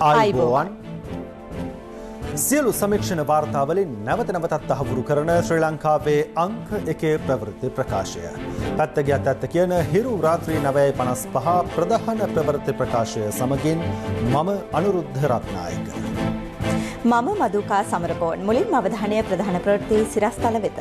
ආයිබෝවන් සියලු සමීක්ෂණ වාර්තාවලින් නැවත නැවතත් තහවුරු කරන ශ්‍රී ලංකාවේ අංක 1 ප්‍රවෘත්ති ප්‍රකාශය. පැත්ත ගියත් ඇත්ත කියන හිරු රාත්‍රී 9:55 ප්‍රධාන ප්‍රවෘත්ති ප්‍රකාශය සමගින් මම අනුරුද්ධ රත්නායක. මම මදුකා සමරකෝන්. මුලින්ම අවධානය ප්‍රධාන ප්‍රවෘත්ති සිරස්තල වෙත.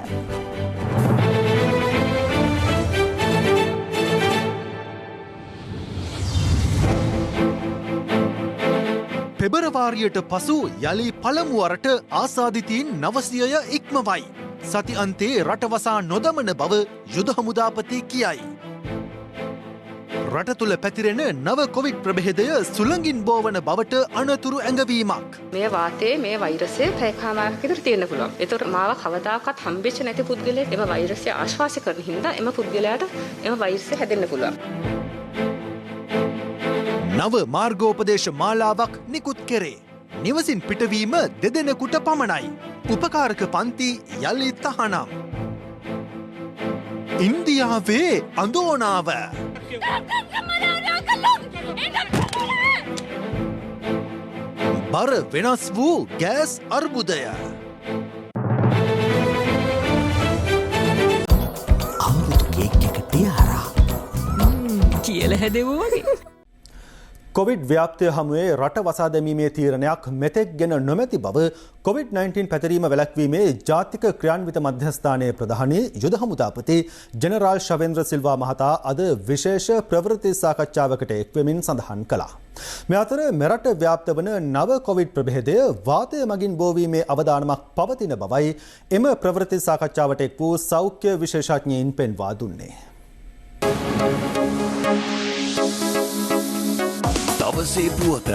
පෙබරවාරියට පසු යළි පළමුවරට ආසාදිතීන් 900ය ඉක්මවයි. සති අන්තයේ රටවසා නොදමන බව යුද හමුදාපති කියයි. රට තුළ පැතිරෙන නව කොවිඩ් ප්‍රභේදය සුළඟින් බෝවන බවට අනතුරු ඇඟවීමක්. මේ වාතයේ මේ වෛරසය පැයකමාරක් විතර තියෙන්න පුළුවන්. ඒතකොට මාව කවදාකවත් හම්බෙච්ච නැති පුද්ගලයෙක් එම වෛරසය ආශ්වාස කරන හින්දා එම පුද්ගලයාට එම වෛරසය හැදෙන්න පුළුවන්. නව මාර්ගෝපදේශ මාලාවක් නිකුත් කෙරේ. නිවසින් පිටවීම දෙදෙනෙකුට පමණයි. උපකාරක පන්ති යළි තහනම්. ඉන්දියාවේ අඳෝනාව. බර වෙනස් වූ ගෑස් අර්බුදය. අමුතු කේක් එක තියාරා. කියලා හැදෙවෝ වගේ. කොවිඩ් ව්‍යාප්තිය හමුවේ රට වසා දැමීමේ තීරණයක් මෙතෙක් ගෙන නොමැති බව කොවිඩ්-19 පැතිරීම වැළැක්වීමේ ජාතික ක්‍රියාන්විත මධ්‍යස්ථානයේ ප්‍රධානී යුද හමුදාපති ජෙනරාල් ශවේන්ද්‍ර සිල්වා මහතා අද විශේෂ ප්‍රවෘත්ති සාකච්ඡාවකට එක්වෙමින් සඳහන් කළා. මේ අතර මෙරට ව්‍යාප්ත වන නව කොවිඩ් ප්‍රභේදය වාතය මගින් බෝවීමේ අවදානමක් පවතින බවයි එම ප්‍රවෘත්ති සාකච්ඡාවට එක් වූ සෞඛ්‍ය විශේෂඥයින් පෙන්වා දුන්නේ. දවසේ පුවත.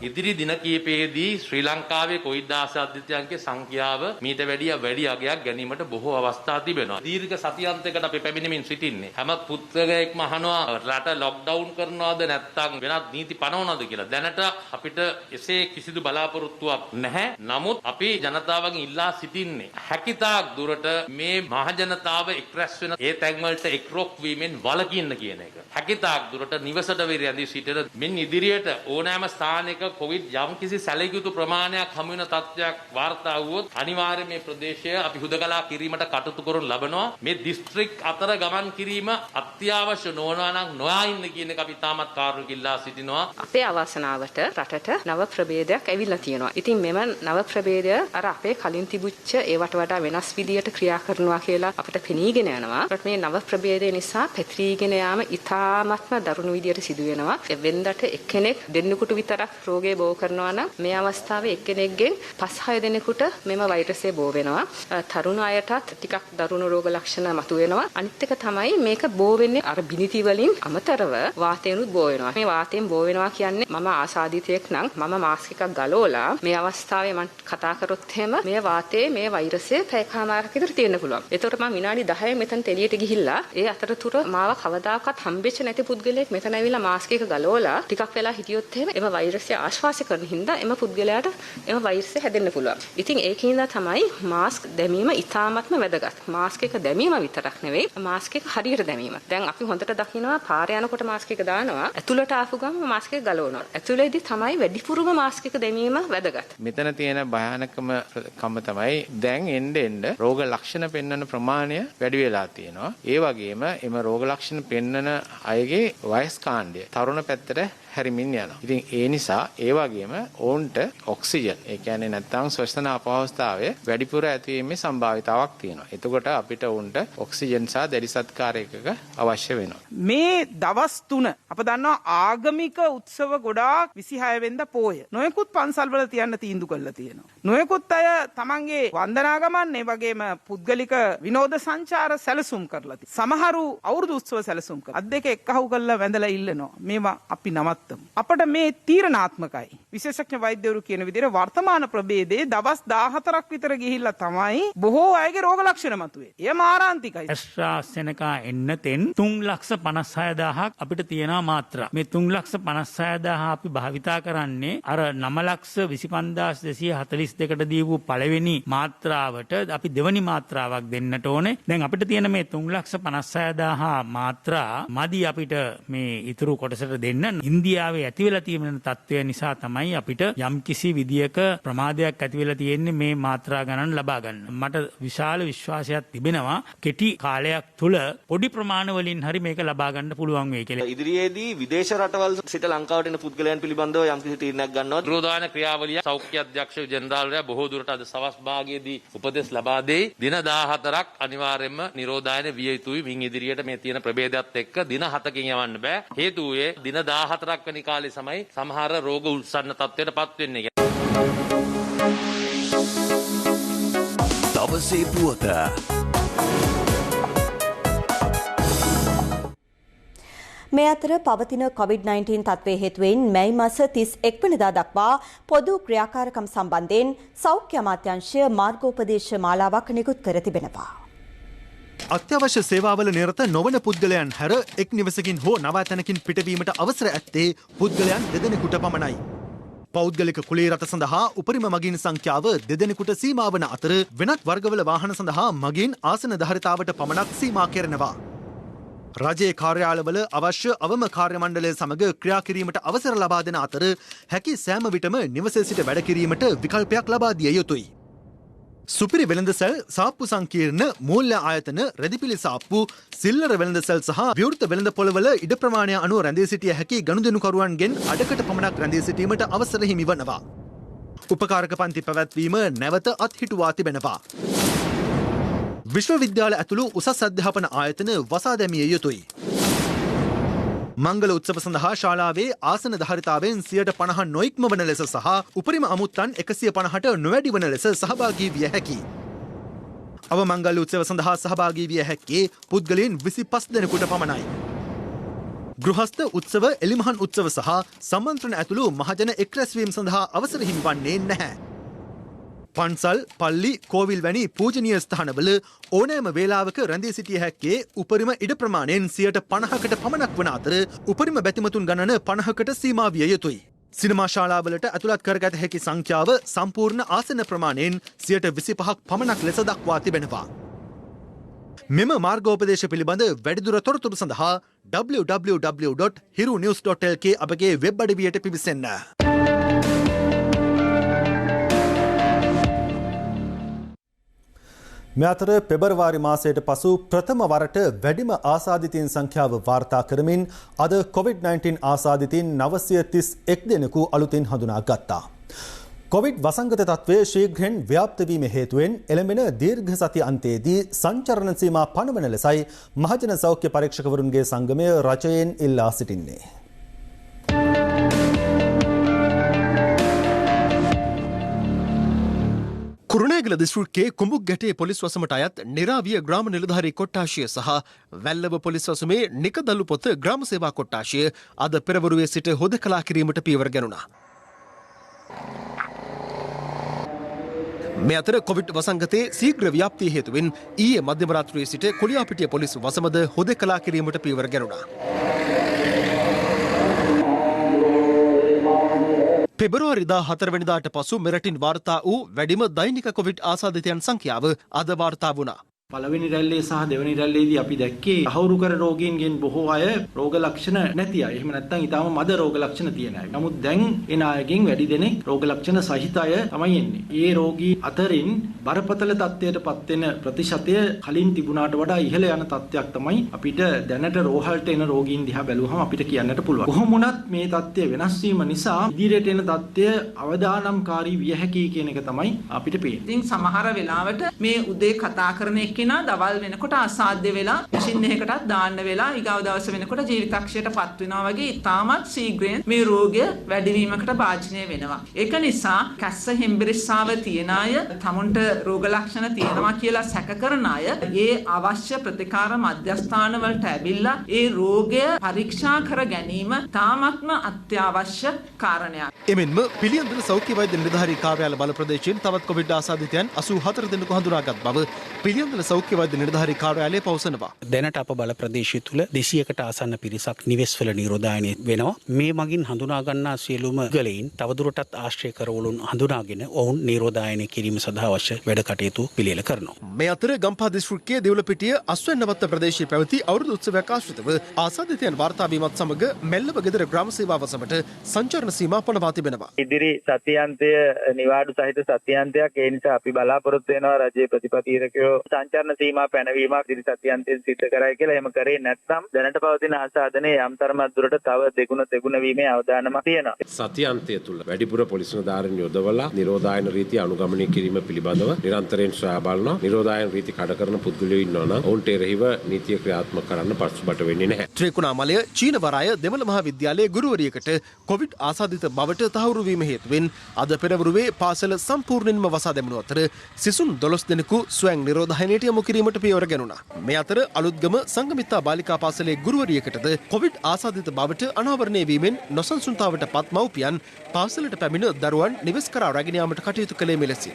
ඉදිරි දින කීපයේදී ශ්‍රී ලංකාවේ කොවිඩ් ආසාදිතයන්ගේ සංඛ්‍යාව මීට වැඩි අගයක් ගැනීමට බොහෝ අවස්ථා තිබෙනවා. දීර්ඝ සතියන්තයකට අපි පැමිණෙමින් සිටින්නේ. හැම පුද්ගලයෙක්ම අහනවා රට ලොක්ඩවුන් කරනවද නැත්නම් වෙනත් නීති පනවනවද කියලා. දැනට අපිට එසේ කිසිදු බලාපොරොත්තුවක් නැහැ. නමුත් අපි ජනතාවගෙන් ඉල්ලා සිටින්නේ හැකිතාක් දුරට මේ මහ ජනතාව එක්රැස් වෙන ඒ තැන්වලට එක්රොක් වීමෙන් වළකින්න කියන එක. හැකිතාක් දුරට නිවසට රැඳී සිටින මෙන් ඉදිරියට ඕනෑම ස්ථානයක කොවිඩ් යම් කිසි සැලකියුතු ප්‍රමාණයක් හමු වෙන තත්ත්වයක් වාර්තා වුවොත් අනිවාර්යයෙන් මේ ප්‍රදේශය අපි හුදකලා කිරීමට කටයුතු කරන ලබනවා. මේ දිස්ත්‍රික් අතර ගමන් කිරීම අත්‍යවශ්‍ය නොවනවා නම් නොයා ඉන්න කියන එක අපි තාමත් කාරුණික ඉල්ලා සිටිනවා. අපේ අවාසනාවට රටට නව ප්‍රභේදයක් ඇවිල්ලා තියෙනවා. ඉතින් මෙම නව ප්‍රභේදය අර අපේ කලින් තිබුච්ච ඒවට වඩා වෙනස් විදියට ක්‍රියා කරනවා කියලා අපිට පෙනීගෙන යනවා. මේ නව ප්‍රභේදය නිසා පැතිරීගෙන යාම ඉතාමත්ම දරුණු විදියට සිදු වෙනවා. වෙනදට එක්කෙනෙක් දෙන්නෙකුට විතරක් රෝගය බෝ කරනවා නම් මේ අවස්ථාවේ එක්කෙනෙක්ගෙන් 5-6 දෙනෙකුට මෙම වෛරසය බෝ වෙනවා. තරුණ අයටත් ටිකක් දරුණු රෝග ලක්ෂණ මතුවෙනවා. අනිත් එක තමයි මේක බෝ වෙන්නේ අර බිනිති වලින් අමතරව වාතයෙන්ුත් බෝ වෙනවා. මේ වාතයෙන් බෝ වෙනවා කියන්නේ මම ආසාදිතයෙක් නම් මම මාස්ක් එකක් ගලවලා මේ අවස්ථාවේ මම කතා කරොත් එහෙම මේ වාතයේ මේ වෛරසය පැයකමාරක් විතර තියෙන්න පුළුවන්. ඒතකොට මම විනාඩි 10 මෙතන එළියට ගිහිල්ලා ඒ අතරතුර මාව කවදාකවත් හම්බෙච්ච නැති පුද්ගලයෙක් මෙතන ඇවිල්ලා මාස්ක් එක ගලවලා ටිකක් වෙලා හිටියොත් එහෙම එම වෛරසය ආශ්වාස කරන හින්දා එම පුද්ගලයාට එම වෛරසය හැදෙන්න පුළුවන්. ඉතින් ඒකින්ද තමයි මාස්ක් දැමීම ඉතාමත්ම වැදගත්. මාස්ක් එක දැමීම විතරක් නෙවෙයි මාස්ක් එක හරියට දැමීම. දැන් අපි හොඳට දකිනවා පාර යනකොට මාස්ක් එක දානවා ඇතුළට ආපු ගමන් මාස්ක් එක ගලවනවා. ඇතුළේදී තමයි වැඩිපුරම මාස්ක් එක දැමීම වැදගත්. මෙතන තියෙන භයානකම තමයි දැන් එන්න රෝග ලක්ෂණ පෙන්වන ප්‍රමාණය වැඩි වෙලා තියෙනවා. ඒ වගේම එම රෝග ලක්ෂණ පෙන්වන අයගේ වයස් කාණ්ඩය තරුණ පැත්තට හැරිමින් යනවා. ඉතින් ඒ නිසා ඒ වගේම ඕන්ට ඔක්සිජන් ඒ කියන්නේ නැත්නම් ශ්වසන අපහසුතාවය වැඩිපුර ඇතිවීමේ සම්භාවිතාවක් තියෙනවා. එතකොට අපිට ඕන්ට ඔක්සිජන් සහ දැඩි සත්කාරයකක අවශ්‍ය වෙනවා. මේ දවස් 3 අප දන්නවා ආගමික උත්සව ගොඩාක් 26 වෙනිදා පෝය. නොයෙකුත් පන්සල් වල තියන්න තීන්දුව කරලා තියෙනවා. නොයෙකුත් අය තමන්ගේ වන්දනා ගමන් ඒ වගේම පුද්ගලික විනෝද සංචාර සැලසුම් කරලා තියෙනවා. සමහරු අවුරුදු උත්සව සැලසුම් කරලා. අත් දෙක එක්කහුව කරලා වැඳලා ඉල්ලනවා. මේවා අපි නවත් අපට මේ තීරණාත්මකයි. විශේෂඥ වෛද්‍යවරු කියන විදිහට වර්තමාන ප්‍රභේදයේ දවස් 14ක් විතර ගිහිල්ලා තමයි බොහෝ අයගේ රෝග ලක්ෂණ මතුවේ. එය මාරාන්තිකයි. AstraZeneca එන්නතෙන් 3,56,000ක් අපිට තියෙනවා මාත්‍රා. මේ 3,56,000 අපි භාවිතා කරන්නේ අර 9,25,242ට දීපු පළවෙනි මාත්‍රාවට අපි දෙවනි මාත්‍රාවක් දෙන්නට ඕනේ. දැන් අපිට තියෙන මේ 3,56,000 මාත්‍රා මදි අපිට මේ ඉතුරු කොටසට දෙන්න. ඉන්දියාවේ ඇති වෙලා තියෙන තත්ත්වය නිසා තමයි අපිට යම්කිසි විදියක ප්‍රමාදයක් ඇති වෙලා තියෙන්නේ මේ මාත්‍රා ගණන් ලබා ගන්න. මට විශාල විශ්වාසයක් තිබෙනවා කෙටි කාලයක් තුල පොඩි ප්‍රමාණ වලින් හරි මේක ලබා ගන්න පුළුවන් වෙයි කියලා. ඉදිරියේදී විදේශ රටවල් සිට ලංකාවට එන පුද්ගලයන් පිළිබඳව යම්කිසි තීරණයක් ගන්නවා. නිරෝධායන ක්‍රියාවලිය සෞඛ්‍ය අධ්‍යක්ෂ ජෙනරාල්වරයා බොහෝ දුරට අද සවස් භාගයේදී උපදෙස් ලබා දෙයි. දින 14ක් අනිවාර්යයෙන්ම නිරෝධායන විය යුතුයි. මින් ඉදිරියට මේ තියෙන ප්‍රභේදات එක්ක දින 7කින් යවන්න බෑ. හේතුව දින 14ක් වැනි කාලේ සමයි සමහර රෝග උල්සන්න තත්ත්වයට පත් වෙන්නේ. දවසේ පුවත. මේ අතර පවතින COVID-19 තත්ත්වයේ හේතුවෙන් මැයි මාස 31 වෙනිදා දක්වා පොදු ක්‍රියාකාරකම් සම්බන්ධයෙන් සෞඛ්‍ය අමාත්‍යාංශය මාර්ගෝපදේශ මාලාවක් නිකුත් කර තිබෙනවා. අත්‍යවශ්‍ය සේවාවල නිරත නොවන පුද්ගලයන් හැර එක් නිවසකින් හෝ නවාතැනකින් පිටවීමට අවසර ඇත්තේ පුද්ගලයන් දෙදෙනෙකුට පමණයි. පෞද්ගලික කුලී රථ සඳහා උපරිම මගින් සංඛ්‍යාව දෙදෙනෙකුට සීමා වන අතර වෙනත් වර්ගවල වාහන සඳහා මගින් ආසන ධාරිතාවට පමණක් සීමා කෙරෙනවා. රජයේ කාර්යාලවල අවශ්‍ය අවම කාර්ය මණ්ඩලය සමග ක්‍රියා කිරීමට අවසර ලබා දෙන අතර හැකි සෑම විටම නිවසේ සිට වැඩ කිරීමට විකල්පයක් ලබා දිය යුතුයි. සුපිරි වෙළඳසැල් සාප්පු සංකීර්ණ මූල්‍ය ආයතන රෙදිපිලි සාප්පු සිල්ලර වෙළඳසැල් සහ විවෘත වෙළඳ පොළවල ඉඩ ප්‍රමාණය අනුව රැඳී සිටිය හැකි ගනුදෙනුකරුවන්ගෙන් අඩකට පමණක් රැඳී සිටීමට අවසර හිමි වනවා. උපකාරක පන්ති පැවැත්වීම නැවත අත්හිටුවා තිබෙනවා. විශ්වවිද්‍යාල ඇතුළු උසස් අධ්‍යාපන ආයතන වසා දැමිය යුතුයි. මංගල උත්සව සඳහා ශාලාවේ ආසන ධාරිතාවෙන් 50% නොඉක්ම වන ලෙස සහ උපරිම අමුත්තන් 150ට නොවැඩි වන ලෙස සහභාගී විය හැකියි. අවමංගල උත්සව සඳහා සහභාගී විය හැක්කේ පුද්ගලයන් 25 දෙනෙකුට පමණයි. ගෘහස්ත උත්සව එලිමහන් උත්සව සහ සම්මන්ත්‍රණ ඇතුළු මහජන එක්රැස්වීම් සඳහා අවසර හිමිවන්නේ නැහැ. පන්සල් පල්ලි කෝවිල් වැනි පූජනීය ස්ථානවල ඕනෑම වේලාවක රැඳී සිටිය හැක්කේ උපරිම ඉඩ ප්‍රමාණයෙන් 50%කට පමණක් වන අතර උපරිම බැතිමතුන් ගණන 50කට සීමා විය යුතුයි. සිනමා ශාලාවලට ඇතුළත් කරගත හැකි සංඛ්‍යාව සම්පූර්ණ ආසන ප්‍රමාණයෙන් 25%ක් පමණක් ලෙස දක්වා තිබෙනවා. මෙම මාර්ගෝපදේශ පිළිබඳ වැඩිදුර තොරතුරු සඳහා www.hirunews.lk අපගේ වෙබ් අඩවියට පිවිසෙන්න. මේ අතර පෙබරවාරි මාසයට පසු ප්‍රථම වරට වැඩිම ආසාදිතයින් සංඛ්‍යාව වාර්තා කරමින් අද COVID-19 ආසාදිතයින් 931 දෙනෙකු අලුතින් හඳුනාගත්තා. කොවිඩ් වසංගත තත්ත්වය ශීඝ්‍රයෙන් ව්‍යාප්ත වීම හේතුවෙන් එළඹෙන දීර්ඝ සති අන්තයේදී සංචරණ සීමා පනවන ලෙසයි මහජන සෞඛ්‍ය පරීක්ෂකවරුන්ගේ සංගමය රජයෙන් ඉල්ලා සිටින්නේ. කුරුණෑගල දිස්ත්‍රික්කයේ කුඹුගැටේ පොලිස් වසමට අයත් නිරාවිය ග්‍රාම නිලධාරී කොට්ටාශය සහ වැල්ලව පොලිස් වසමේ නිකදල්ලු පොත ග්‍රාම සේවා කොට්ටාශය අද පෙරවරුවේ සිට හොදකලා කිරීමට පියවර ගැනුණා. මේ අතර කොවිඩ් වසංගතයේ ශීඝ්‍ර ව්‍යාප්තිය හේතුවෙන් ඊයේ මධ්‍යම රාත්‍රියේ සිට කොලියාපිටිය පොලිස් වසමද හොදකලා කිරීමට පියවර ගැනුණා. පෙබරවාරි 14 වෙනිදාට පසු මෙරටින් වාර්තා වූ වැඩිම දෛනික කොවිඩ් ආසාදිතයන් සංඛ්‍යාව අද වාර්තා වුණා. පළවෙනි රැල්ලේ සහ දෙවෙනි රැල්ලේදී අපි දැක්කේ තහවුරු කර රෝගීන්ගෙන් බොහෝ අය රෝග ලක්ෂණ නැති අය. එහෙම නැත්නම් ඊටම මද රෝග ලක්ෂණ තියෙන අය. නමුත් දැන් එන අයගෙන් වැඩි දෙනෙක් රෝග ලක්ෂණ සහිත අය තමයි එන්නේ. ඒ රෝගී අතරින් බරපතල තත්ත්වයටපත් වෙන ප්‍රතිශතය කලින් තිබුණාට වඩා ඉහළ යන තත්ත්වයක් තමයි අපිට දැනට රෝහලට එන රෝගීන් දිහා බැලුවහම අපිට කියන්නට පුළුවන්. කොහොම වුණත් මේ තත්ත්වය වෙනස් වීම නිසා ඉදිරියට එන තත්ත්වය අවදානම්කාරී විය හැකියි කියන එක තමයි අපිට පේන්නේ. ඉතින් සමහර වෙලාවට මේ උදේ කතා කරන කෙනා දවල් වෙනකොට අසාධ්‍ය වෙලා මැෂින් එකකටත් දාන්න වෙලා ඊගාව දවස වෙනකොට ජීවිතක්ෂයටපත් වෙනවා වගේ ඉතාමත් ශීඝ්‍රයෙන් මේ රෝගය වැඩිවීමකට භාජනය වෙනවා. ඒක නිසා කැස්ස හෙම්බිරිස්සාව තියන අය, තමුන්ට රෝග ලක්ෂණ තියෙනවා කියලා සැක කරන අය ඒ අවශ්‍ය ප්‍රතිකාර මධ්‍යස්ථාන වලට ඇවිල්ලා ඒ රෝගය පරීක්ෂා කර ගැනීම තාමත්ම අත්‍යවශ්‍ය කාරණයක්. එමෙන්ම පිළියන්දල සෞඛ්‍ය වෛද්‍ය නිලධාරී කාර්යාල බල ප්‍රදේශයෙන් තවත් කොවිඩ් ආසාදිතයන් 84 දෙනෙකු හඳුනාගත් බව පිළියන්දල සෞඛ්‍ය වෛද්‍ය නිලධාරී කාර්යාලය පවසනවා. දැනට අප බල ප්‍රදේශය තුළ 200කට ආසන්න පිරිසක් නිවෙස්වල නිරෝධායනය වෙනවා. මේ මගින් හඳුනා ගන්නා සියලුම පුද්ගලයන් තවදුරටත් ආශ්‍රය කරවලුන් හඳුනාගෙන ඔවුන් නිරෝධායනය කිරීම සඳහා අවශ්‍ය වැඩ කටයුතු පිළියෙල කරනවා. මේ අතර ගම්පහ දිස්ත්‍රික්කයේ දෙවුලපිටිය අස්වැන්නවත්ත ප්‍රදේශයේ පැවති අවුරුදු උත්සවයක් ආශ්‍රිතව ආසාදිතයන් වාර්තා වීමත් සමග මෙල්ලව ගෙදර ග්‍රාම සේවාව සමට සංචාරණ සීමා පනවා තිබෙනවා. ඉදිරි සතියාන්තය නිවාඩු සහිත සතියාන්තයක්. ඒ නිසා අපි බලාපොරොත්තු වෙනවා රජයේ ප්‍රතිපතීරකයෝ සංචාරණ සීමා පැනවීමක් ඉදිරි සතියාන්තයෙන් සිද්ධ කරයි කියලා. එහෙම කරේ නැත්නම් දැනට පවතින ආසාදනයේ යම් තරමක් දුරට තව දෙගුණ වීමේ අවදානමක් තියෙනවා. සතියාන්තය තුළ වැඩිපුර පොලිස් නිලධාරීන් යොදවලා නිරෝධායන රීතිය අනුගමනය කිරීම පිළිබඳව නිරන්තරයෙන් සොයා බලනවා. නිරෝධායන රීති කඩ කරන පුද්ගලයෝ ඉන්නවා නම් ඔවුන්ට එරෙහිව නීතිය ක්‍රියාත්මක කරන්න පසුබට වෙන්නේ නැහැ. ත්‍රිකුණාමලය චීන වරාය දෙමළ මහාවිද්‍යාලයේ ගුරුවරියකට කොවිඩ් ආසාදිත බවට තහවුරු වීම හේතුවෙන් අද පෙරවරුවේ පාසල සම්පූර්ණයෙන්ම වසා දැමුණු අතර සිසුන් 12 දෙනෙකු ස්වයං නිරෝධායනයට යොමු කිරීමට පියවර ගැනුණා. මේ අතර අලුත්ගම සංගමිත්තා බාලිකා පාසලේ ගුරුවරියකටද කොවිඩ් ආසාදිත බවට අනාවරණය වීමෙන් නොසන්සුන්තාවට පත් මව්පියන් පාසලට පැමිණ දරුවන් නිවෙස් කරා රැගෙන යාමට කටයුතු කළේ මෙලෙසින්.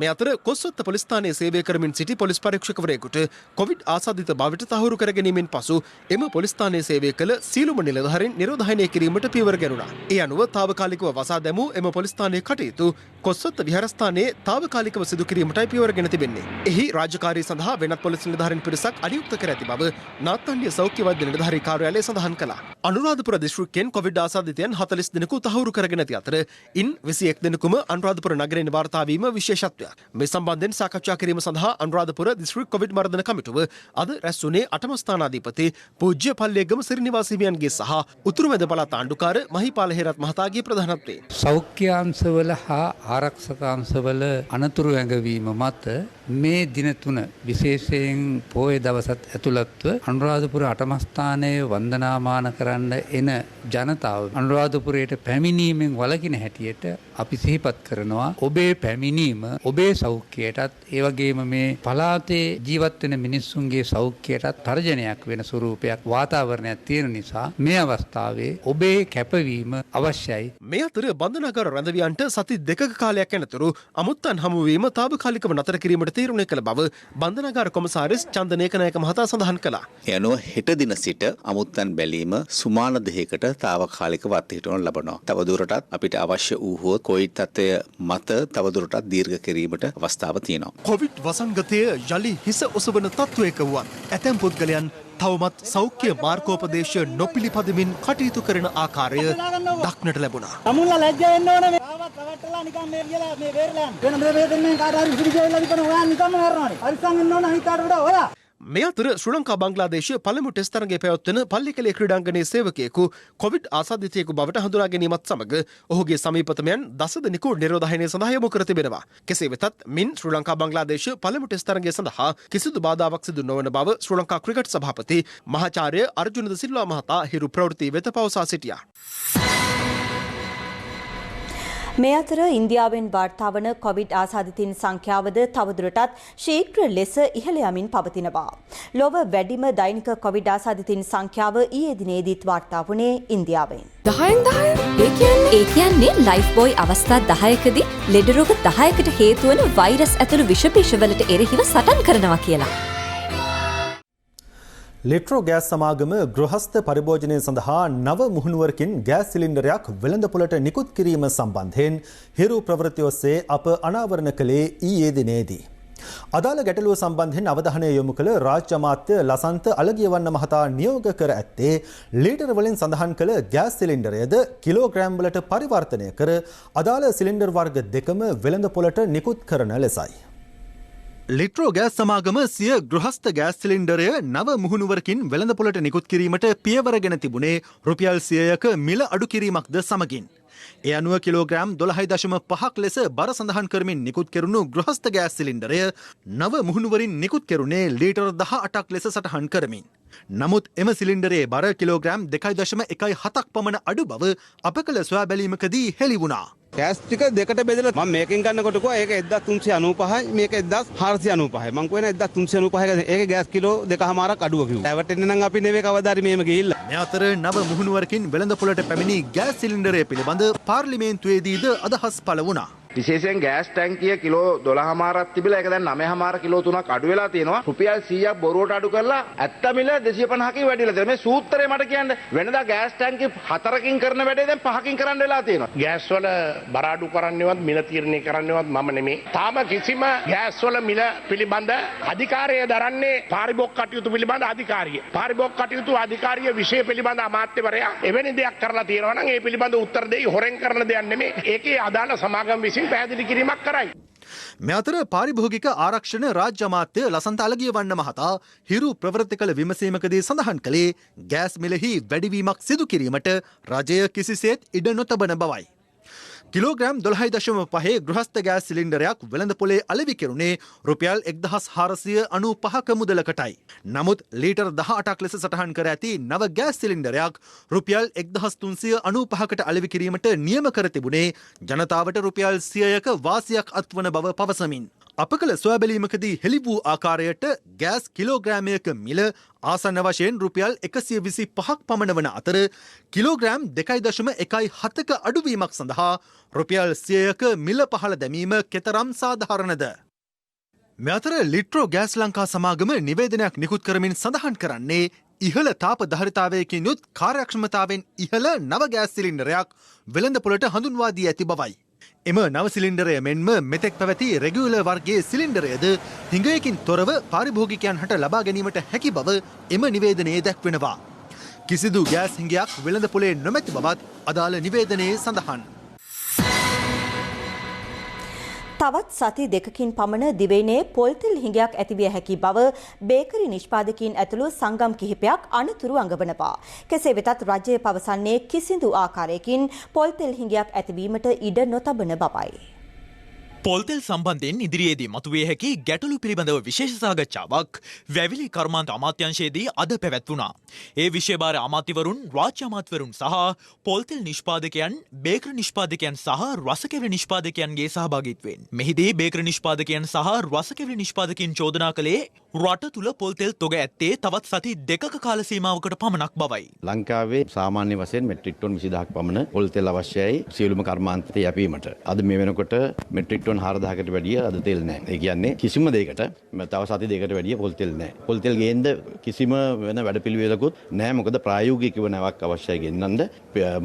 මේ අතර කොස්වත්ත පොලිස් ස්ථානයේ සේවය කරමින් සිටි පොලිස් පරීක්ෂකවරයෙකුට කොවිඩ් ආසාදිත බවට තහවුරු කර ගැනීමෙන් පසු එම පොලිස් ස්ථානයේ සේවය කළ සියලුම නිලධාරීන් නිරෝධායනය කිරීමට පියවර ගැනුණා. ඒ අනුව తాවකාලිකව වසා දැමූ එම පොලිස් ස්ථානයේ කටයුතු කොස්වත්ත විහාරස්ථානයේ తాවකාලිකව සිදු කිරීමටයි පියවර ගෙන තිබෙන්නේ. එහි රාජකාරී සඳහා වෙනත් පොලිස් නිලධාරීන් පිරිසක් අනියුක්ත කර ඇති බව නාත්තන්‍ය සෞඛ්‍ය වෛද්‍ය නිලධාරී කාර්යාලය සඳහන් කළා. අනුරාධපුර දිස්ත්‍රික්කයෙන් කොවිඩ් ආසාදිතයන් 40 දෙනෙකු තහවුරු කරගෙන ඇති අතර ඉන් 21 දෙනෙකුම අනුරාධපුර නගරයෙන් වාර්තා වීම විශේෂත්වයක්. මේ සම්බන්ධයෙන් සාකච්ඡා කිරීම සඳහා අනුරාධපුර දිස්ත්‍රික් කොවිඩ් මර්ධන කමිටුව අද රැස් වුණේ 8ම ස්ථානාධිපති පූජ්‍ය පල්ලේගම සිරිනිවාස හිමියන්ගේ සහ උතුරු මැද පළාත් ආණ්ඩුකාර මහිපාල හේරත් මහතාගේ ප්‍රධානත්වයෙන් සෞඛ්‍යාංශවල හා ආරක්ෂකාංශවල අනතුරු ඇඟවීම මත මේ දින තුන විශේෂයෙන් පෝය දවසත් ඇතුළත්ව අනුරාධපුර 8ම ස්ථානයේ වන්දනාමාන කරන්න එන ජනතාව අනුරාධපුරයට පැමිණීමෙන් වළකින හැටියට අපි සිහිපත් කරනවා ඔබේ පැමිණීම ඔබේ සෞඛ්‍යයටත් ඒ වගේම මේ පළාතේ ජීවත් වෙන මිනිස්සුන්ගේ සෞඛ්‍යයටත් තර්ජනයක් වෙන ස්වරූපයක් වාතාවරණයක් තියෙන නිසා මේ අවස්ථාවේ ඔබේ කැපවීම අවශ්‍යයි. මේ අතර බන්ධනාගාර රැඳවියන්ට සති 2ක කාලයක් යනතුරු අමුත්තන් හමුවීම తాවකාලිකව නතර කිරීමට තීරණය කළ බව බන්ධනාගාර කොමසාරිස් චන්දනේකනායක මහතා සඳහන් කළා. ඒ අනුව හෙට දින සිට අමුත්තන් බැලීම සුමාන දෙකකට తాවකාලිකව අත්හිටවනු ලබනවා. තවදුරටත් අපිට අවශ්‍ය වූ කොවිඩ් තත්ත්වය මත තවදුරටත් දීර්ඝ කිරීමට අවස්ථාව තියෙනවා. කොවිඩ් වසංගතය යලි හිස ඔසවන තත්ත්වයක වුවත් ඇතැම් පුද්ගලයන් තවමත් සෞඛ්‍ය මාර්ගෝපදේශ නොපිළිපදමින් කටයුතු කරන ආකාරය දක්නට ලැබුණා. තමුන්ලා ලැජ්ජා වෙන්න ඕනේ මේ. ආවත් රවට්ටලා නිකන් මේ කියලා මේ වේරලයන්. වෙන මේ දෙන්නේ කාට හරි පිළිගැවිලා නිකන් ඔයා නිකන්ම කරනවානේ. හරිසම් වෙන්න ඕන හිතාට වඩා ඔයා. මේ අතර ශ්‍රී ලංකා බංග්ලාදේශ පළමු ටෙස්ට් තරගයේ පැවැත්වෙන පල්ලිකලේ ක්‍රීඩාංගණයේ සේවකයෙකු කොවිඩ් ආසාදිතයෙකු බවට හඳුනා ගැනීමත් සමග ඔහුගේ සමීපතමයන් 10 දෙනෙකු නිරෝධායනය සඳහා යොමු කර තිබෙනවා. කෙසේ වෙතත් මින් ශ්‍රී ලංකා බංග්ලාදේශ පළමු ටෙස්ට් තරගය සඳහා කිසිදු බාධාවක් සිදු නොවන බව ශ්‍රී ලංකා ක්‍රිකට් සභාපති මහාචාර්ය අර්ජුන ද සිල්වා මහතා හිරු ප්‍රවෘත්ති වෙත පවසා සිටියා. මේ අතර ඉන්දියාවෙන් වාර්තා වන කොවිඩ් ආසාදිතින් සංඛ්‍යාවද තවදුරටත් ශීඝ්‍ර ලෙස ඉහළ යමින් පවතිනවා. ලොව වැඩිම දෛනික කොවිඩ් ආසාදිතින් සංඛ්‍යාව ඊයේ දිනේදීත් වාර්තා වුණේ ඉන්දියාවෙන්. 10 ඒ කියන්නේ ලයිෆ් බෝයි අවස්ථා 10කදී ලෙඩ රෝග 10කට හේතු වන වෛරස් ඇතුළු විෂ බීජවලට එරෙහිව සටන් කරනවා කියලා. ලිට්‍රෝ ගෑස් සමාගම ගෘහස්ත පරිභෝජනය සඳහා නව මුහුණුවරකින් ගෑස් සිලින්ඩරයක් වෙළඳපොළට නිකුත් කිරීම සම්බන්ධයෙන් හිරු ප්‍රවෘත්ති ඔස්සේ අප අනාවරණ කළේ ඊයේ දිනේදී. අදාළ ගැටලුව සම්බන්ධයෙන් අවධානය යොමු කළ රාජ්‍ය අමාත්‍ය ලසන්ත අලගියවන්න මහතා නියෝග කර ඇත්තේ ලීටර් වලින් සඳහන් කළ ගෑස් සිලින්ඩරයද කිලෝග්‍රෑම් වලට පරිවර්තනය කර අදාළ සිලින්ඩර් වර්ග දෙකම වෙළඳපොළට නිකුත් කරන ලෙසයි. ලිට්‍රෝ ගෑස් සමාගම සිය ගෘහස්ත ගෑස් සිලින්ඩරය නව මුහුණුවරකින් වෙළඳපොළට නිකුත් කිරීමට පියවරගෙන තිබුණේ රුපියල් 100ක මිල අඩු කිරීමක්ද සමගින්. ඒ අනුව කිලෝග්‍රෑම් 12.5ක් ලෙස බර සඳහන් කරමින් නිකුත් කෙරුණු ගෘහස්ත ගෑස් සිලින්ඩරය නව මුහුණුවරින් නිකුත් කෙරුණේ ලීටර් 18ක් ලෙස සටහන් කරමින්. නමුත් එම සිලින්ඩරයේ බර කිලෝග්‍රෑම් 2.17ක් පමණ අඩු බව අප කළ සොයා බැලීමකදී හෙළි වුණා. ගෑස් ටික දෙකට බෙදලා මම මේකෙන් ගන්නකොට කිව්වා ඒක 1395යි මේක 1495යි මං කියනවා 1395 ඒක ගෑස් කිලෝ 2කමාරක් අඩුව කිව්වා. රැවටෙන්නේ නම් අපි නෙවෙයි කවදාරි මෙහෙම ගිහිල්ලා. මේ අතර නව මුහුණුවරකින් වෙළඳපොළට පැමිණි ගෑස් සිලින්ඩරය පිළිබඳ පාර්ලිමේන්තුවේදීද අදහස් පළ වුණා. විශේෂයෙන් ගෑස් ටැංකිය කිලෝ 12මාරක් තිබිලා ඒක දැන් 9මාර කිලෝ 3ක් අඩු වෙලා තියෙනවා. රුපියල් 100ක් බොරුවට අඩු කරලා ඇත්ත මිල 250කින් වැඩිලා තියෙනවා. මේ සූත්‍රය මට කියන්න වෙනදා ගෑස් ටැංකි 4කින් කරන වැඩේ දැන් 5කින් කරන්න වෙලා තියෙනවා. ගෑස් වල බර අඩු කරන්නවත් මිල තීරණය කරන්නවත් මම නෙමෙයි. තාම කිසිම ගෑස් වල මිල පිළිබඳ අධිකාරිය දරන්නේ පාරිභෝග කටයුතු පිළිබඳ අධිකාරිය. පාරිභෝග කටයුතු අධිකාරිය විෂය පිළිබඳ අමාත්‍යවරයා එවැනි දෙයක් කරලා තියෙනවා නම් ඒ පිළිබඳ උත්තර දෙයි හොරෙන් කරන දෙයක් නෙමෙයි. ඒකේ අදාළ සමාගම් විසින් පැහැදිලි කිරීමක් කරයි. මේ අතර පාරිභෝගික ආරක්ෂණ රාජ්‍ය අමාත්‍ය ලසන්ත අලගියවන්න මහතා හිරු ප්‍රවෘත්ති කළ විමසීමකදී සඳහන් කළේ ගෑස් මිලෙහි වැඩිවීමක් සිදු කිරීමට රජය කිසිසේත් ඉඩ නොතබන බවයි. කිලෝග්‍රෑම් 12.5 ගෘහස්ත ගෑස් සිලින්ඩරයක් වෙළඳපොලේ අලෙවි කෙරුණේ රුපියල් 1495ක මුදලකටයි. නමුත් ලීටර් 18ක් ලෙස සටහන් කර ඇති නව ගෑස් සිලින්ඩරයක් රුපියල් 1395කට අලෙවි කිරීමට නියම කර තිබුණේ ජනතාවට රුපියල් 100ක වාසියක් අත්වන බව පවසමින්. අප කළ සොයා බැලීමකදී හෙළි වූ ආකාරයට ගෑස් කිලෝග්‍රෑමයක මිල ආසන්න වශයෙන් රුපියල් 125ක් පමණ වන අතර කිලෝග්‍රෑම් 2.17ක අඩුවීමක් සඳහා රුපියල් 100ක මිල පහළ දැමීම කෙතරම් සාධාරණද? මේ අතර ලිට්‍රෝ ගෑස් ලංකා සමාගම නිවේදනයක් නිකුත් කරමින් සඳහන් කරන්නේ ඉහළ තාප ධාරිතාවයකින් යුත් කාර්යක්ෂමතාවෙන් ඉහළ නව ගෑස් සිලින්ඩරයක් වෙළඳපොළට හඳුන්වා දී ඇති බවයි. එම නව සිලින්ඩරය මෙන්ම මෙතෙක් පැවති රෙගියුලර් වර්ගයේ සිලින්ඩරයද හිඟයකින් තොරව පාරිභෝගිකයන් හට ලබා ගැනීමට හැකි බව එම නිවේදනයේ දැක්වෙනවා. කිසිදු ගෑස් හිඟයක් වෙළඳපොලේ නොමැති බවත් අදාළ නිවේදනයේ සඳහන්. තවත් සති දෙකකින් පමණ දිවයිනේ පොල්තෙල් හිඟයක් ඇතිවිය හැකි බව බේකරි නිෂ්පාදකීන් ඇතුළු සංගම් කිහිපයක් අනතුරු අඟවනවා. කෙසේ වෙතත් රජය පවසන්නේ කිසිදු ආකාරයකින් පොල්තෙල් හිඟයක් ඇතිවීමට ඉඩ නොතබන බවයි. පොල්තෙල් සම්බන්ධයෙන් ඉදිරියේදී මතුවිය හැකි ගැටලු පිළිබඳව විශේෂ සාකච්ඡාවක් වැවිලි කර්මාන්ත අමාත්‍යාංශයේදී අද පැවැත්වුණා. ඒ විෂයභාර අමාත්‍යවරුන්, රාජ්‍ය අමාත්‍යවරුන් සහ පොල්තෙල් නිෂ්පාදකයන්, බේකරි නිෂ්පාදකයන් සහ රසකැවිලි නිෂ්පාදකයන්ගේ සහභාගීත්වයෙන්. මෙහිදී බේකරි නිෂ්පාදකයන් සහ රසකැවිලි නිෂ්පාදකයන් චෝදනා කළේ රට තුල පොල්තෙල් තොග ඇත්තේ තවත් සති දෙකක කාල සීමාවකට පමණක් බවයි. ලංකාවේ සාමාන්‍ය වශයෙන් මෙට්‍රික් ටොන් 20000ක් පමණ පොල්තෙල් අවශ්‍යයි සියලුම කර්මාන්තයට යැපීමට. අද මේ වෙනකොට මෙට්‍රික් ටොන් 4000කට වැඩිය අද තෙල් නැහැ. ඒ කියන්නේ කිසිම දෙයකට තව සති දෙකකට වැඩිය පොල් තෙල් නැහැ. පොල් තෙල් ගේන්න කිසිම වෙන වැඩපිළිවෙලකුත් නැහැ. මොකද ප්‍රායෝගිකව නැවක් අවශ්‍යයි ගෙන්නන්න.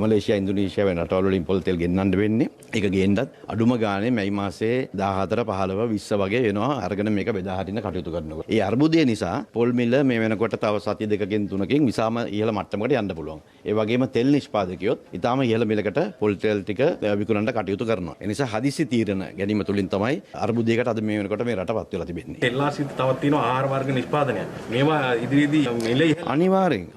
මලේසියා, ඉන්දුනීසියා වෙන රටවල් වලින් පොල් තෙල් ගෙන්නන්න වෙන්නේ. ඒක ගේන්නත් අඩුම ගානේ මැයි මාසයේ 14, 15, 20 වගේ වෙනවා. අරගෙන මේක බෙදා හරින්න කටයුතු කරනවා. ඒ අර්බුදය නිසා පොල් මිල මේ වෙනකොට තව සති දෙකකින් තුනකින් විසාම ඉහළ මට්ටමකට යන්න පුළුවන්. ඒ වගේම තෙල් නිෂ්පාදකයොත් ඊටාම ඉහළ මිලකට පොල් තෙල් ටික විකුණන්න කටයුතු කරනවා. ඒ නිසා හදිසි තීරණ ගැනීම තුලින් තමයි අර්බුදයකට අද මේ වෙනකොට මේ රටපත් වෙලා තිබෙන්නේ. එල්ලාසිත තවත් තියෙනවා ආහාර වර්ග නිෂ්පාදනය. මේවා ඉදිරියේදී මිල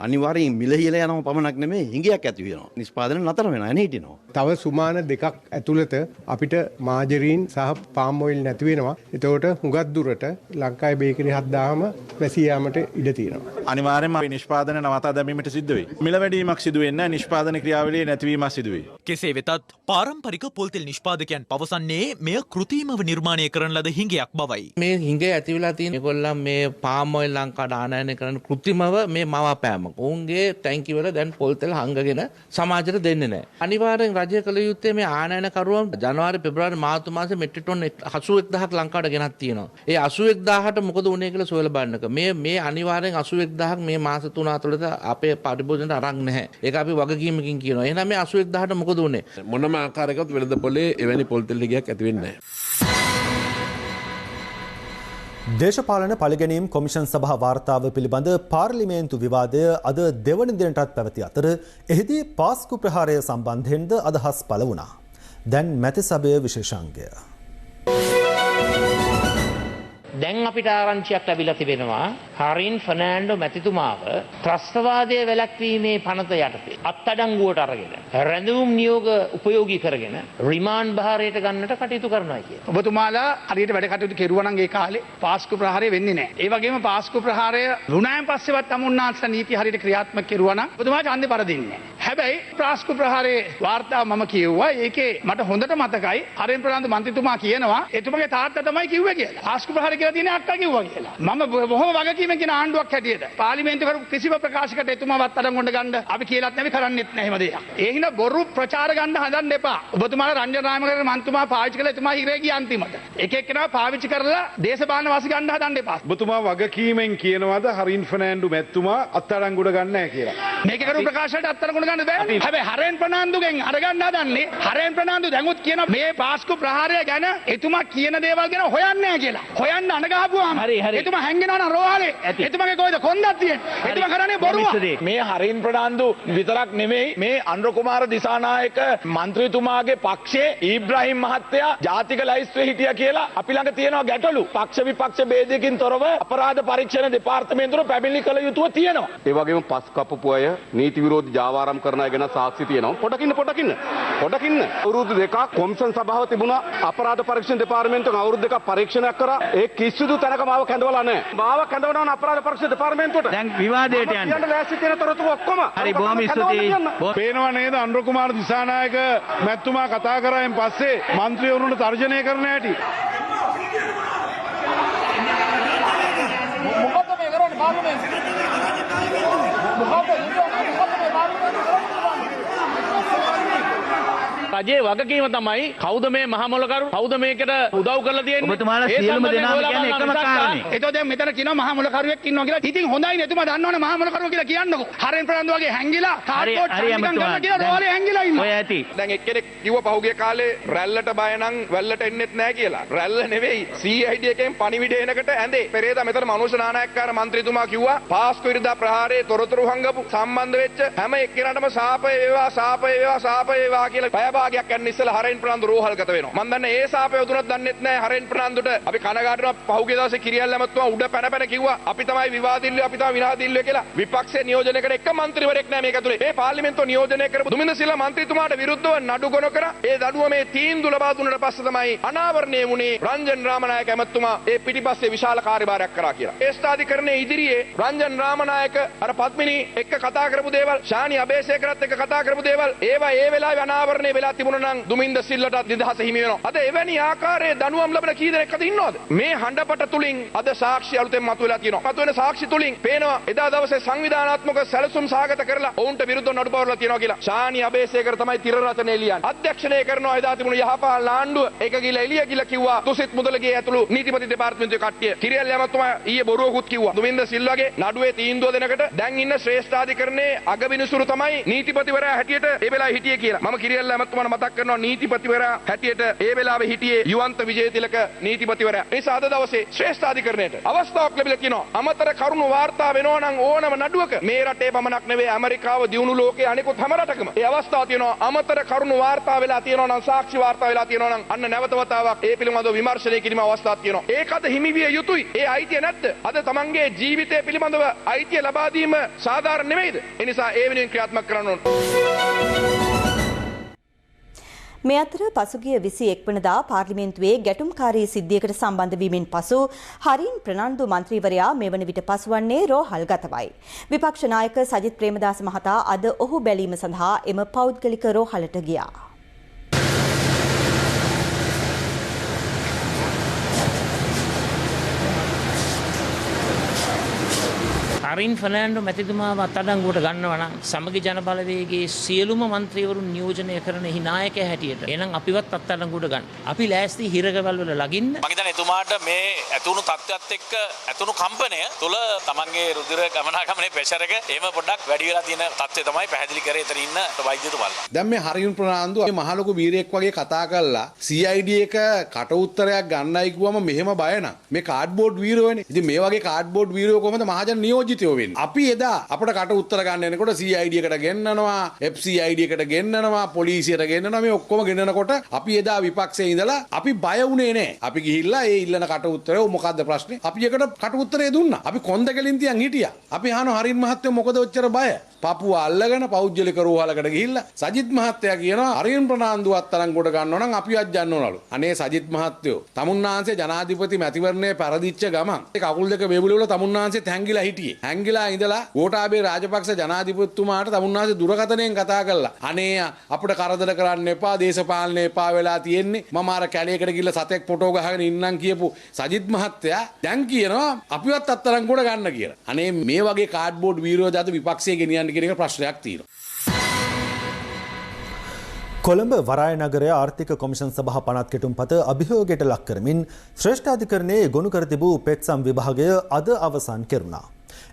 අනිවාර්යෙන් මිල ඉහළ යනම පමණක් නෙමෙයි හිඟයක් ඇති වෙනවා. නිෂ්පාදන නතර වෙනවා එන හිටිනවා. තව සුමාන දෙකක් ඇතුළත අපිට මාජරීන් සහ පාම් ඔයිල් නැති වෙනවා. එතකොට හුඟක් දුරට ලංකාවේ බේකරි 7000ම වැසී යාමට ඉඩ තියෙනවා. අනිවාර්යෙන්ම අපි නිෂ්පාදන නවතා දැමීමට සිද්ධ වෙයි. මිල වැඩිවීමක් සිදු වෙන්නේ නැහැ. නිෂ්පාදන ක්‍රියාවලියේ නැතිවීමක් සිදු වෙයි. කෙසේ වෙතත් පාරම්පරික පොල්තෙල් නිෂ්පාදකයන් පවසන්නේ මෙය කෘත්‍රිමව නිර්මාණය කරන ලද හිඟයක් බවයි. මේ හිඟ ඇති වෙලා තියෙන ඒගොල්ලන් මේ පාම් ඔයිල් ලංකාවට ආනයනය කරන කෘත්‍රිමව මේ මවාපෑමක්. ඔවුන්ගේ ටැංකි වල දැන් පොල් තෙල් හංගගෙන සමාජයට දෙන්නේ නැහැ. අනිවාර්යෙන් රජය කළ යුත්තේ මේ ආනයනකරුවන් ජනවාරි, පෙබරවාරි, මාර්තු මාසේ මෙට්‍රික් ටොන් 81000ක් ලංකාවට ගෙනත් තියෙනවා. ඒ 81000ට මොකද වුනේ කියලා සොයලා බලන්නක. මේ අනිවාර්යෙන් 81000ක් මේ මාස 3 ඇතුළත අපේ පරිභෝජනයට අරන් නැහැ. ඒක අපි වගකීමකින් කියනවා. එහෙනම් මේ 81000ට මොකද වුනේ? මොනම ආකාරයකවත් වෙළඳපොලේ එවැනි පොල් තෙල් හිඟයක් ඇති වෙන්නේ නැහැ. දේශපාලන පළිගැනීම් කොමිෂන් සභා වාර්තාව පිළිබඳ පාර්ලිමේන්තු විවාදය අද දෙවන දිනටත් පැවති අතර එහිදී පාස්කු ප්‍රහාරය සම්බන්ධයෙන්ද අදහස් පළ වුණා. දැන් මැති සභය විශේෂාංගය. දැන් අපිට ආරංචියක් ලැබිලා තිබෙනවා හරින් ෆර්නෑන්ඩෝ මැතිතුමාව ත්‍රස්තවාදයේ වැළැක්වීමේ පනත යටතේ අත්අඩංගුවට අරගෙන රැඳවුම් නියෝග උපයෝගී කරගෙන රිමාන්ඩ් භාරයට ගන්නට කටයුතු කරනවා කියන. ඔබතුමාලා හරියට වැඩ කටයුතු කෙරුවා නම් ඒ කාලේ පාස්කු ප්‍රහාරය වෙන්නේ නැහැ. ඒ වගේම පාස්කු ප්‍රහාරය වුණායින් පස්සෙවත් තමුන්නාන්සලා නීති හරියට ක්‍රියාත්මක කෙරුවා නම් ඔබතුමා ඡන්දේ පරදින්නේ නැහැ. හැබැයි පාස්කු ප්‍රහාරයේ වාර්තාව මම කියෙව්වා. ඒකේ මට හොඳට මතකයි හරින් ප්‍රනාන්දු මන්ත්‍රීතුමා කියනවා එතුමගේ තාත්තා තමයි කිව්වේ කියලා. පාස්කු ප්‍රහාරය කියලා තියෙන්නේ අක්කා කිව්වා කියලා. මම බොහොම වගකීමෙන් කියන ආණ්ඩුවක් හැටියට පාර්ලිමේන්තු කරපු කිසිම ප්‍රකාශයකට එතුමාවත් අඩංගුවට ගන්න අපි කියලාත් නැවි කරන්නෙත් නැහැ එහෙම දෙයක්. ඒ හිනා බොරු ප්‍රචාර ගන්න හදන්න එපා. ඔබතුමාලා රංජන රාමකරන මන්ත්‍රීතුමා පාවිච්චි කළා එතුමා හිරේ ගිය අන්තිමට. එක එක්කෙනා පාවිච්චි කරලා දේශපාලන වාසි ගන්න හදන්න එපා. ඔබතුමා වගකීමෙන් කියනවාද හරින් ෆර්නෑන්ඩෝ මැතිතුමා අත්අඩංගුවට ගන්න නැහැ කියලා. මේක කරු ප්‍රකාශයට අත්අඩංගුවට ගන්න බෑ. හැබැයි හරෙන් ප්‍රනාන්දුගෙන් අරගන්න හදන්නේ හරෙන් ප්‍රනාන්දු දැන්ුත් කියන මේ පාස්කු ප්‍රහාරය ගැන එතුමා කියන දේවල් ගැන හොයන්නේ නැහැ කියලා. හොයන්න අඬගහපුවාම එතුමා හැංගෙනවා නම් රෝහලේ. එතුමාගේ කොයිද කොන්දක් තියෙන්නේ? එතුමා කරන්නේ බොරුව. මේ හරින් ප්‍රනාන්දු විතරක් නෙමෙයි මේ අනුර කුමාර දිසානායක මන්ත්‍රීතුමාගේ පක්ෂයේ ඊබ්‍රාහිම් මහත්තයා ජාතික ලයිස්තුවේ හිටියා කියලා අපි ළඟ තියෙනවා ගැටලු. පක්ෂ විපක්ෂ ભેදයකින් තොරව අපරාධ පරීක්ෂණ දෙපාර්තමේන්තුවට පැමිණිලි කළ යුතුව තියෙනවා. ඒ වගේම පස් කපපු අය නීති විරෝධී ජාවාරම් කරන අය ගැන සාක්ෂි තියෙනවා. පොඩකින්න අවුරුදු දෙකක් කොමිෂන් සභාව තිබුණා. අපරාධ පරීක්ෂණ දෙපාර්තමේන්තුවෙන් අවුරුදු දෙකක් පරීක්ෂණයක් කරා. ඒ කිසිදු තැනක මාව කැඳවලා නැහැ. මාව කැඳවනවා අපරාධ පරීක්ෂණ දෙපාර්තමේන්තුවට. දැන් විවාදයට යන්න. ලෑස්ති තියෙන තොරතුරු ඔක්කොම. හරි බොහොම ස්තුතියි. පේනවා නේද අනුර කුමාර දිසානායක මැතිතුමා කතා කරායින් පස්සේ මන්ත්‍රීවරුන්ට තර්ජනය කරන හැටි. මොකද මේ කරන්නේ පාර්ලිමේන්තුවේ? රජයේ වගකීම තමයි කවුද මේ මහමොලකරු කවුද මේකට උදව් කරලා තියෙන්නේ ඔබතුමාලා සියලුම දෙනාම කියන්නේ එකම කාරණේ. ඒතකොට දැන් මෙතන කියනවා මහමොලකරුවෙක් ඉන්නවා කියලා. ඉතින් හොඳයි නේ එතුමා දන්නවනේ මහමොලකරුව කියලා කියන්නකෝ. හරෙන් ප්‍රනාන්දු වගේ හැංගිලා කාඩ්බෝඩ් නිකන් කරලා කියලා රෝලේ හැංගිලා ඉන්නවා. ඔය ඇති. දැන් එක්කෙනෙක් කිව්ව පහුගිය කාලේ රැල්ලට බය නම් වැල්ලට එන්නෙත් නැහැ කියලා. රැල්ල නෙවෙයි CID එකෙන් පණිවිඩ එනකට ඇඳේ. පෙරේදා මෙතන මනෝජ් නානායක්කාර මන්ත්‍රීතුමා කිව්වා පාස්කු විරුද්ධ ප්‍රහාරයේ තොරතුරු හංගපු සම්බන්ධ වෙච්ච හැම එක්කෙනාටම සාපය වේවා කියලා පැය භාගයක් යන ඉස්සලා හරෙන් ප්‍රනාන්දු රෝහල්ගත වෙනවා. මම දන්නේ ඒ සාපය උතුනත් දන්නෙත් නැහැ හරෙන් ප්‍රනාන්දුට. අපි කනගාටුනවා පහුගිය දවසේ කිරියල් ඇමතුමා උඩ පැන කිව්වා අපි තමයි විවාදිල්ලුවේ අපි තමයි විනාදිල්ලුවේ කියලා. විපක්ෂයේ නියෝජනය කරන එක මන්ත්‍රීවරයෙක් නැහැ මේක ඇතුලේ. මේ පාර්ලිමේන්තුව නියෝජනය කරපු දුමින්ද සිල්වා මන්ත්‍රීතුමාට විරුද්ධව නඩු ගොනු කරා. ඒ දඩුව මේ තීන්දුව ලබා දුන්නට පස්සේ තමයි අනාවරණය වුණේ රංජන් රාමනායක ඇමතුමා ඒ පිටිපස්සේ විශාල කාර්යභාරයක් කරා කියලා. ඒ ස්ථාධිකරණයේ ඉදිරියේ රංජන් රාමනායක අර පත්මිනී එක්ක කතා කරපු දේවල් ශානි අබේසේකරත් එක්ක කතා කරපු දේවල් ඒවා ඒ වෙලාවේ අනාවරණය වෙලා තිබුණා නම් දුමින්ද සිල්ලට නිදහස හිමි වෙනවා. අද එවැනි ආකාරයේ දනුවම් ලැබෙන කී දෙනෙක් අද ඉන්නවද? මේ හඬපට තුලින් අද සාක්ෂි අලුතෙන් මතුවලා තියෙනවා. මතුවෙන සාක්ෂි තුලින් පේනවා එදා දවසේ සංවිධානාත්මක සැලසුම් සාගත කරලා ඔවුන්ට විරුද්ධව නඩු පවරලා තියෙනවා කියලා. ශානි අබේසේකර තමයි තිර රචනය ලියන්නේ. අධ්‍යක්ෂණය කරනවා එදා තිබුණු යහපාලන ආණ්ඩුව. ඒක ගිහලා එළිය ගිහලා කිව්වා තුසිත් මුදලගේ ඇතුළු නීතිපති දෙපාර්තමේන්තුවේ කට්ටිය. කිරියල් ඇමතුමා ඊයේ බොරුවකුත් කිව්වා. දුමින්ද සිල්වාගේ නඩුවේ තීන්දුව දෙනකට දැන් ඉන්න ශ්‍රේෂ්ඨාධිකරණයේ අගවිනිසුරු තමයි නීතිපතිවරයා හැටියට ඒ වෙලාවේ හිටියේ කියලා. මම කිරියල් ඇමතුමාට මතක් කරනවා නීතිපතිවරයා හැටියට ඒ වෙලාවේ හිටියේ යුවන්ත විජේතිලක නීතිපතිවරයා. ඒ නිසා අද දවසේ ශ්‍රේෂ්ඨාධිකරණයට අවස්ථාවක් ලැබිලා තියෙනවා. අමතර කරුණු වාර්තා වෙනවා නම් ඕනම නඩුවක මේ රටේ පමණක් නෙවෙයි ඇමරිකාව දියුණු ලෝකයේ අනෙකුත් හැම රටකම ඒ අවස්ථාව තියෙනවා. අමතර කරුණු වාර්තා වෙලා තියෙනවා නම් සාක්ෂි වාර්තා වෙලා තියෙනවා නම් අන්න නැවත වතාවක් ඒ පිළිබඳව විමර්ශනය කිරීම අවස්ථාවක් තියෙනවා. ඒක අද හිමි විය යුතුයි. ඒ අයිතිය නැද්ද? අද තමන්ගේ ජීවිතය පිළිබඳව අයිතිය ලබා දීම සාධාරණ නෙවෙයිද? ඒ නිසා ඒ වෙනුවෙන් ක්‍රියාත්මක කරන්න ඕන. මේ අතර පසුගිය 21 වනදා පාර්ලිමේන්තුවේ ගැටුම්කාරී සිද්ධියකට සම්බන්ධ වීමෙන් පසු හරින් ප්‍රනාන්දු මන්ත්‍රීවරයා මෙවන විට පසුවන්නේ රෝහල්ගතවයි. විපක්ෂ නායක සජිත් ප්‍රේමදාස මහතා අද ඔහු බැලීම සඳහා එම පෞද්ගලික රෝහලට ගියා. හරින් ෆර්නෑන්ඩෝ මැතිතුමාව අත්අඩංගුවට ගන්නවා නම් සමගි ජන බලවේගයේ සියලුම മന്ത്രിවරුන් නියෝජනය කරන එහි නායකයා හැටියට එහෙනම් අපිවත් අත්අඩංගුවට ගන්න. අපි ලෑස්ති හිරකවල් වල ලගින්න. මම හිතන්නේ එතුමාට මේ ඇතුණු තත්ත්වයක් එක්ක ඇතුණු කම්පනය තුල තමන්ගේ රුධිර ගමනාගමනයේ ප්‍රෙෂර් එක එහෙම පොඩ්ඩක් වැඩි වෙලා තියෙන තත්ත්වය තමයි පැහැදිලි කරේ එතන ඉන්න වෛද්‍යතුමාලා. දැන් මේ හරින් ප්‍රනාන්දු මේ මහලොකු වීරයෙක් වගේ කතා කරලා CID එක කට උත්තරයක් ගන්නයි කිව්වම මෙහෙම බය නම් මේ කාඩ්බෝඩ් වීරයෝනේ. ඉතින් මේ වගේ කාඩ්බෝඩ් වීරයෝ කොහොමද මහජන නියෝජිත නියෝජිතයෝ වෙන්නේ. අපි එදා අපිට කට උත්තර ගන්න එනකොට CID එකට ගෙන්නනවා, FCID එකට ගෙන්නනවා, පොලිසියට ගෙන්නනවා. මේ ඔක්කොම ගෙන්නනකොට අපි එදා විපක්ෂයේ ඉඳලා අපි බය වුණේ නැහැ. අපි ගිහිල්ලා ඒ ඉල්ලන කට උත්තරේ මොකද්ද ප්‍රශ්නේ? අපි එකට කට උත්තරේ දුන්නා. අපි කොන්ද කෙලින් තියන් හිටියා. අපි අහනවා හරින් මහත්තයෝ මොකද ඔච්චර බය? පපුව අල්ලගෙන පෞද්ගලික රෝහලකට ගිහිල්ලා සජිත් මහත්තයා කියනවා හරින් ප්‍රනාන්දුවත් තරම් කොට ගන්නවා නම් අපිවත් යන්න ඕනලු. අනේ සජිත් මහත්තයෝ තමුන්නාන්සේ ජනාධිපති මැතිවරණයේ පරදිච්ච ගමන් ඒ කකුල් දෙක වේබුලේ වල තමුන්නාන්සේත් හැංගිලා හිටියේ. හැංගිලා ඉඳලා ගෝඨාභය රාජපක්ෂ ජනාධිපතිතුමාට තමුන්නාන්සේ දුරකථනයෙන් කතා කළා. අනේ අපිට කරදර කරන්න එපා, දේශපාලනේ එපා වෙලා තියෙන්නේ. මම අර කැලේකට ගිහිල්ලා සතෙක් ෆොටෝ ගහගෙන ඉන්නම් කියපු සජිත් මහත්තයා දැන් කියනවා අපිවත් අත්තරන් කොට ගන්න කියලා. අනේ මේ වගේ කාඩ්බෝඩ් වීරයෝ අද විපක්ෂයේ ගෙනියන්න කියන එක ප්‍රශ්නයක් තියෙනවා. කොළඹ වරාය නගරය ආර්ථික කොමිෂන් සභා පනත් කෙටුම්පත අභියෝගයට ලක් කරමින් ශ්‍රේෂ්ඨාධිකරණයේ ගොනු කර තිබූ පෙත්සම් විභාගය අද අවසන් කෙරුණා.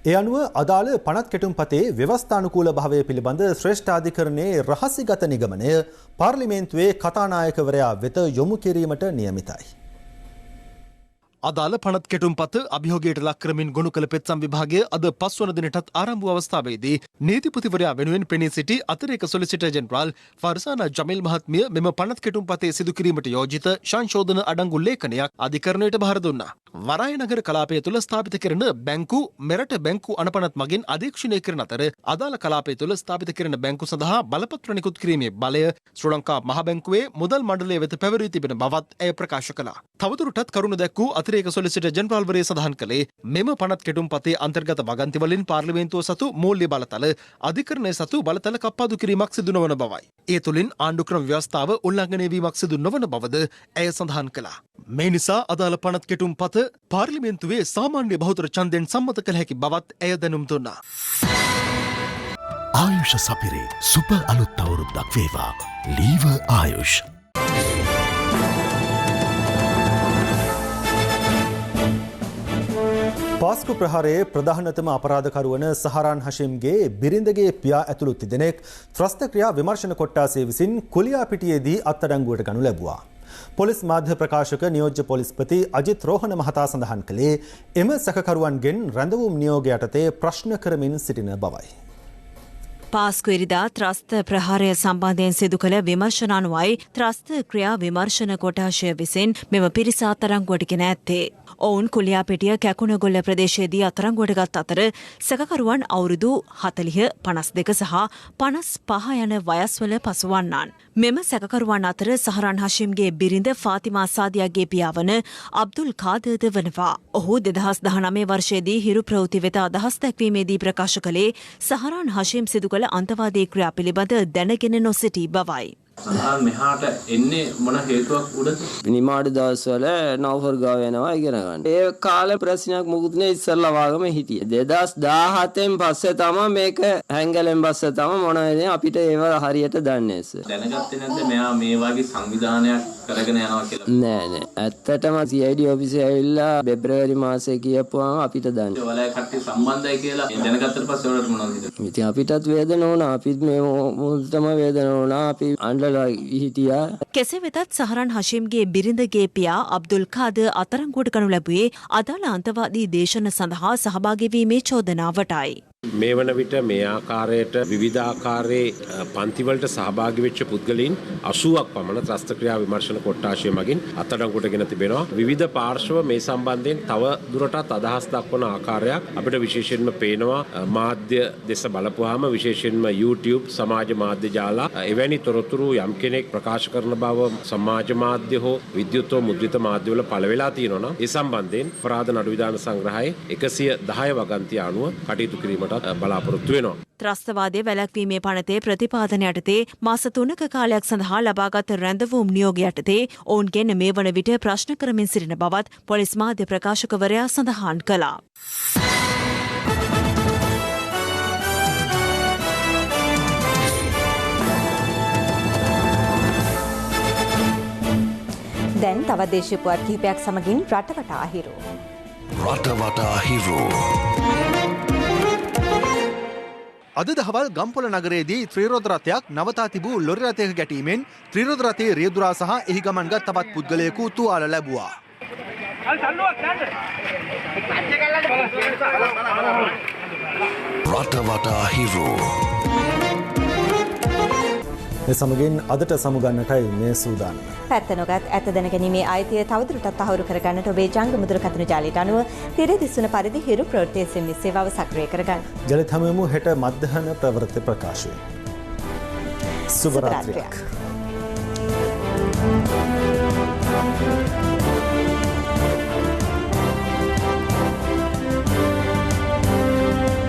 ඒ අනුව අදාළ පනත් කෙටුම්පතේ ව්‍යවස්ථානුකූල භාවය පිළිබඳ ශ්‍රේෂ්ඨාධිකරණයේ රහසිගත නිගමනය පාර්ලිමේන්තුවේ කතානායකවරයා වෙත යොමු කිරීමට නියමිතයි. අදාළ පනත් කෙටුම්පත අභියෝගයට ලක් කරමින් ගොනු කළ පෙත්සම් විභාගය අද 5 වන දිනටත් ආරම්භ වූ අවස්ථාවේදී නීතිපතිවරයා වෙනුවෙන් පෙනී සිටි අතිරේක සොලිසිටර් ජෙනරාල් ෆර්සානා ජමීල් මහත්මිය මෙම පනත් කෙටුම්පතේ සිදු කිරීමට යෝජිත සංශෝධන අඩංගු ලේඛනයක් අධිකරණයට බාර දුන්නා. වරාය නගර කලාපය තුළ ස්ථාපිත කරන බැංකු මෙරට බැංකු අනපනත් මගින් අධීක්ෂණය කරන අතර අදාළ කලාපය තුළ ස්ථාපිත කරන බැංකු සඳහා බලපත්‍ර නිකුත් කිරීමේ බලය ශ්‍රී ලංකා මහ බැංකුවේ මුදල් මණ්ඩලය වෙත පැවරී තිබෙන බවත් ඇය ප්‍රකාශ කළා. තවදුරටත් කරුණ දැක්වූ අතිරේක සොලිසිටර් ජෙනරාල්වරයා සඳහන් කළේ මෙම පනත් කෙටුම්පතේ අන්තර්ගත වගන්ති වලින් පාර්ලිමේන්තුව සතු මූල්‍ය බලතල අධිකරණය සතු බලතල කප්පාදු කිරීමක් සිදු නොවන බවයි. ඒ තුළින් ආණ්ඩුක්‍රම ව්‍යවස්ථාව උල්ලංඝනය වීමක් සිදු නොවන බවද ඇය සඳහන් කළා. මේ නිසා අදාළ පනත් කෙටුම්පත පාර්ලිමේන්තුවේ සාමාන්‍ය බහුතර ඡන්දයෙන් සම්මත කළ හැකි බවත් ඇය දැනුම් දුන්නා. ආයුෂ සපිරේ සුප අලුත් අවුරුද්දක් වේවා. ලීව ආයුෂ්. පාස්කු ප්‍රහාරයේ ප්‍රධානතම අපරාධකරු වන සහරාන් හෂිම්ගේ බිරිඳගේ පියා ඇතුළු තිදෙනෙක් ත්‍රස්ත ක්‍රියා විමර්ශන කොට්ටාසය විසින් කුලියාපිටියේදී අත්අඩංගුවට ගනු ලැබුවා. පොලිස් මාධ්‍ය ප්‍රකාශක නියෝජ්‍ය පොලිස්පති අජිත් රෝහණ මහතා සඳහන් කළේ එම සැකකරුවන්ගෙන් රැඳවුම් නියෝග යටතේ ප්‍රශ්න කරමින් සිටින බවයි. පාස්කු ඉරිදා ත්‍රස්ත ප්‍රහාරය සම්බන්ධයෙන් සිදු කළ විමර්ශන අනුවයි ත්‍රස්ත ක්‍රියා විමර්ශන කොටාශය විසින් මෙම පිරිස අත්අඩංගුවට ගෙන ඇත්තේ. ඔවුන් කුලියාපිටිය කැකුණගොල්ල ප්‍රදේශයේදී අත්අඩංගුවට ගත් අතර සැකකරුවන් අවුරුදු 40, 52 සහ 55 යන වයස්වල පසුවන්නන්. මෙම සැකකරුවන් අතර සහරාන් හෂිම්ගේ බිරිඳ ෆාතිමා සාදියාගේ පියා වන අබ්දුල් කාදර්ද වනවා. ඔහු 2019 වර්ෂයේදී හිරු ප්‍රවෘත්ති වෙත අදහස් දැක්වීමේදී ප්‍රකාශ කළේ සහරාන් හෂිම් සිදු කළ අන්තවාදී ක්‍රියා පිළිබඳ දැනගෙන නොසිටි බවයි. සහරාන් මෙහාට එන්නේ මොන හේතුවක් උඩද? නිමාඩ දවස්වල නවුෆර් ගාව යනවා ඉගෙන ගන්න. ඒ කාලේ ප්‍රශ්නයක් මොකුත් නේ ඉස්සල්ලා වාගම හිටියේ. 2017න් පස්සේ තමයි මේක හැංගලෙන් පස්සේ තමයි මොනවද අපිට ඒව හරියට දන්නේ නැහැ. දැනගත්තේ නැද්ද මෙයා මේ වගේ සංවිධානයක් කරගෙන යනවා කියලා? නෑ. ඇත්තටම CID ඔෆිසේ ඇවිල්ලා පෙබ්‍රවරි මාසේ කියපුවාම අපිට දන්නේ. ඒ වලයි කට්ටිය සම්බන්ධයි කියලා දැනගත්තට පස්සේ වලට මොනවද හිතන්නේ? ඉතින් අපිටත් වේදන වුණා. අපිත් මේ මුල්තම වේදන වුණා. අපි කෙසේ වෙතත් සහරාන් හෂිම්ගේ බිරිඳගේ පියා අබ්දුල් කාදර් අත්අඩංගුවට ගනු ලැබුවේ අදාළ අන්තවාදී දේශන සඳහා සහභාගී වීමේ චෝදනාවටයි. මේ වන විට මේ ආකාරයට විවිධාකාරයේ පන්තිවලට සහභාගී වෙච්ච පුද්ගලයන් 80ක් පමණ ත්‍රස්ත ක්‍රියා විමර්ශන කොට්ටාශය මගින් අත්අඩංගුවට ගෙන තිබෙනවා. විවිධ පාර්ශ්ව මේ සම්බන්ධයෙන් තව දුරටත් අදහස් දක්වන ආකාරයක් අපිට විශේෂයෙන්ම පේනවා. මාධ්‍ය දෙස බලපුවාම විශේෂයෙන්ම YouTube සමාජ මාධ්‍ය ජාල එවැනි තොරතුරු යම් කෙනෙක් ප්‍රකාශ කරන බව සමාජ මාධ්‍ය හෝ විද්‍යුත් හෝ මුද්‍රිත මාධ්‍යවල පළ වෙලා තියෙනවා නම් ඒ සම්බන්ධයෙන් අපරාධ නඩු විධාන සංග්‍රහයේ 110 වගන්තිය අනුව කටයුතු කිරීමට බලාපොරොත්තු වෙනවා. ත්‍රස්තවාදය වැළැක්වීමේ පනතේ ප්‍රතිපාදන යටතේ මාස 3ක කාලයක් සඳහා ලබාගත් රැඳවුම් නියෝග යටතේ ඔවුන්ගෙන් මේ වන විට ප්‍රශ්න කරමින් සිටින බවත් පොලිස් මාධ්‍ය ප්‍රකාශකවරයා සඳහන් කළා. දැන් තවත් දේශීය පුවත් කිහිපයක් සමගින් රටවටා අහිරු. රටවටා අහිරු. අද දහවල් ගම්පොළ නගරයේදී ත්‍රිරෝද රථයක් නවතා තිබූ ලොරි රථයක ගැටීමෙන් ත්‍රිරෝද රථයේ රියදුරා සහ එහි ගමන්ගත් තවත් පුද්ගලයෙකු තුවාල ලැබුවා. රට වටා හිරෝ. මේ සමගින් අදට සමුගන්නටයි මේ සූදානම. පැත්ත නොගත් ඇත දැනගැනීමේ අයිතිය තවදුරටත් තහවුරු කරගන්නට ඔබේ ජංගම දුරකථන ජාලයට අනුව තිරේ දිස්වන පරිදි හිරු ප්‍රවෘත්ති SMS සේවාව සක්‍රිය කරගන්න. ජලිත හමුවෙමු හෙට මධ්‍යහන ප්‍රවෘත්ති ප්‍රකාශය. සුබ රාත්‍රියක්.